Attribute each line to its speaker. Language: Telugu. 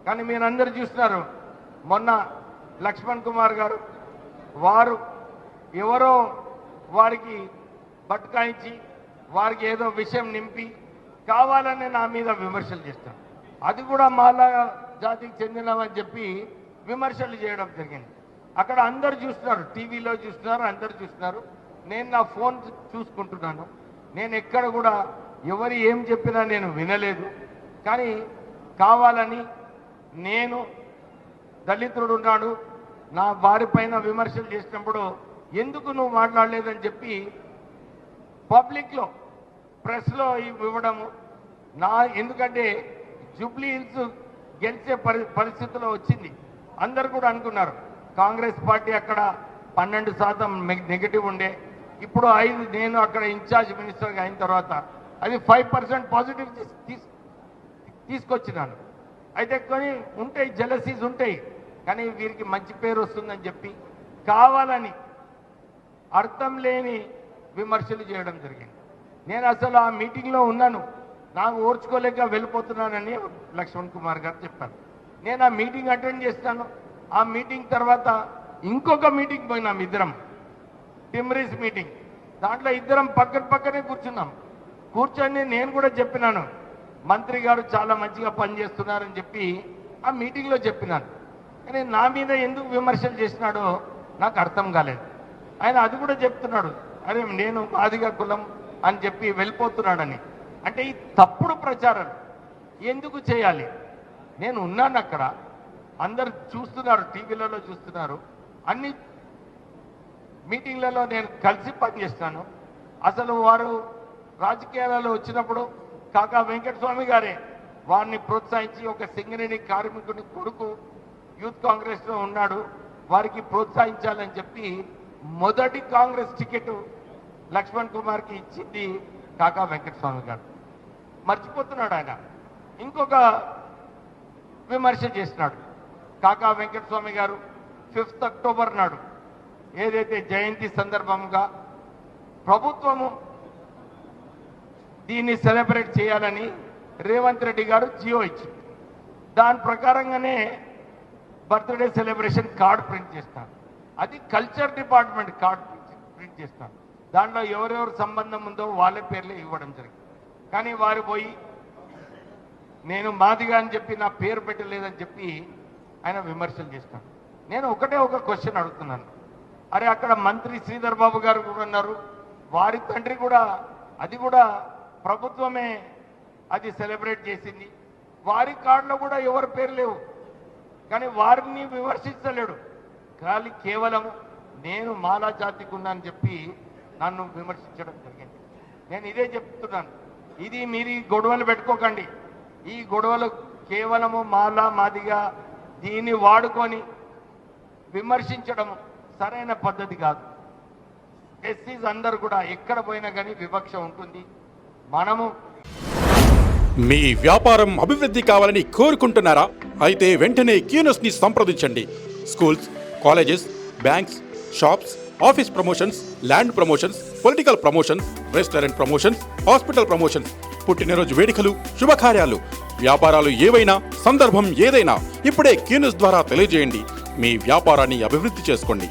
Speaker 1: కానీ మీరందరూ చూస్తున్నారు, మొన్న లక్ష్మణ్ కుమార్ గారు వారు ఎవరో వారికి బట్కాయించి వారికి ఏదో విషయం నింపి కావాలని నా మీద విమర్శలు చేస్తారు. అది కూడా మాలా జాతికి చెందినవని చెప్పి విమర్శలు చేయడం జరిగింది. అక్కడ అందరు చూస్తున్నారు, టీవీలో చూస్తున్నారు, అందరు చూస్తున్నారు. నేను నా ఫోన్ చూసుకుంటున్నాను. నేను ఎక్కడ కూడా ఎవరు ఏం చెప్పినా నేను వినలేదు. కానీ కావాలని నేను దళితుడు ఉన్నాడు, నా వారి పైన విమర్శలు చేసినప్పుడు ఎందుకు నువ్వు మాట్లాడలేదని చెప్పి పబ్లిక్లో ప్రెస్లో ఇవ్వడము ఎందుకంటే జూబ్లీ హిల్స్ గెలిచే పరిస్థితిలో వచ్చింది. అందరు కూడా అనుకున్నారు కాంగ్రెస్ పార్టీ అక్కడ 12% నెగిటివ్ ఉండే, ఇప్పుడు 5 నేను అక్కడ ఇన్ఛార్జ్ మినిస్టర్గా అయిన తర్వాత అది 5% పాజిటివ్ తీసుకొచ్చినాను. అయితే కొన్ని ఉంటాయి, జెలసీస్ ఉంటాయి, కానీ వీరికి మంచి పేరు వస్తుందని చెప్పి కావాలని అర్థం లేని విమర్శలు చేయడం జరిగింది. నేను అసలు ఆ మీటింగ్లో ఉన్నాను, నాకు ఓర్చుకోలేక వెళ్ళిపోతున్నానని లక్ష్మణ్ కుమార్ గారు చెప్పారు. నేను ఆ మీటింగ్ అటెండ్ చేస్తాను. ఆ మీటింగ్ తర్వాత ఇంకొక మీటింగ్ పోయినాం ఇద్దరం, టిమ్రీస్ మీటింగ్. దాంట్లో ఇద్దరం పక్కనే కూర్చున్నాం. కూర్చొని నేను కూడా చెప్పినాను, మంత్రి గారు చాలా మంచిగా పనిచేస్తున్నారని చెప్పి ఆ మీటింగ్లో చెప్పినాను. కానీ నా మీద ఎందుకు విమర్శలు చేసినాడో నాకు అర్థం కాలేదు. ఆయన అది కూడా చెప్తున్నాడు, అరే నేను మాదిగా కులం అని చెప్పి వెళ్ళిపోతున్నాడని. అంటే ఈ తప్పుడు ప్రచారం ఎందుకు చేయాలి? నేను ఉన్నాను అక్కడ, అందరు చూస్తున్నారు, టీవీలలో చూస్తున్నారు, అన్ని మీటింగ్లలో నేను కలిసి పనిచేస్తాను. అసలు వారు రాజకీయాలలో వచ్చినప్పుడు కాకా వెంకటస్వామి గారే వారిని ప్రోత్సహించి, ఒక సింగరేణి కార్మికుని కొడుకు యూత్ కాంగ్రెస్లో ఉన్నాడు, వారికి ప్రోత్సహించాలని చెప్పి మొదటి కాంగ్రెస్ టికెట్ లక్ష్మణ్ కుమార్కి ఇచ్చింది కాకా వెంకటస్వామి గారు. మర్చిపోతున్నాడు ఆయన. ఇంకొక విమర్శ చేసినాడు కాకా వెంకటస్వామి గారు. 5 అక్టోబర్ నాడు ఏదైతే జయంతి సందర్భంగా ప్రభుత్వము దీన్ని సెలబ్రేట్ చేయాలని రేవంత్ రెడ్డి గారు జియో ఇచ్చింది. దాని ప్రకారంగానే బర్త్డే సెలబ్రేషన్ కార్డు ప్రింట్ చేస్తాను. అది కల్చర్ డిపార్ట్మెంట్ కార్డు ప్రింట్ చేస్తాను. దాంట్లో ఎవరెవరు సంబంధం ఉందో వాళ్ళ పేర్లే ఇవ్వడం జరిగింది. కానీ వారు పోయి నేను మాదిగా అని చెప్పి నా పేరు పెట్టలేదని చెప్పి ఆయన విమర్శలు చేస్తాను. నేను ఒక క్వశ్చన్ అడుగుతున్నాను, అరే అక్కడ మంత్రి శ్రీధర్ బాబు గారు కూడా ఉన్నారు, వారి తండ్రి కూడా, అది కూడా ప్రభుత్వమే అది సెలబ్రేట్ చేసింది, వారి కార్డులో కూడా ఎవరి పేరు లేవు. కానీ వారిని విమర్శించలేడు, కేవలం నేను మాలా జాతికి ఉన్నానని చెప్పి నన్ను విమర్శించడం జరిగింది. నేను ఇదే చెప్తున్నాను, ఇది మీరు గొడవలు పెట్టుకోకండి. ఈ గొడవలు కేవలము మాలా మాదిగా దీన్ని వాడుకొని విమర్శించడం సరైన పద్ధతి కాదు. ఎస్సీస్ అందరు కూడా ఎక్కడ పోయినా కానీ వివక్ష ఉంటుంది. మనము
Speaker 2: మీ వ్యాపారం అభివృద్ధి కావాలని కోరుకుంటున్నారా? అయితే వెంటనే క్యూనస్ ని సంప్రదించండి. Schools, colleges, banks, shops, office promotions, land promotions, political promotions, restaurant promotions, hospital promotions, పుట్టినరోజు వేడుకలు, శుభకార్యాలు, వ్యాపారాలు ఏవైనా, సందర్భం ఏదైనా ఇప్పుడే క్యూనస్ ద్వారా తెలియజేయండి. మీ వ్యాపారాన్ని అభివృద్ధి చేసుకోండి.